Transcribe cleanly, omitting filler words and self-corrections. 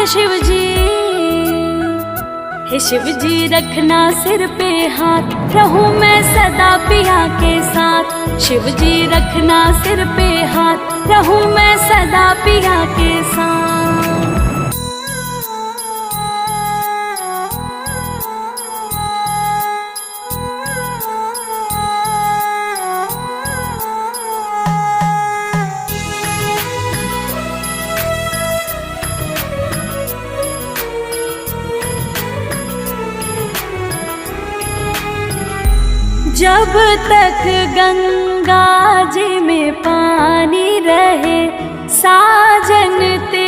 शिव जी। हे शिव जी रखना सिर पे हाथ, रहूं मैं सदा पिया के साथ। शिव जी रखना सिर पे हाथ, रहूं मैं सदा पिया के साथ। जब तक गंगा जी में पानी रहे, साजन तेरे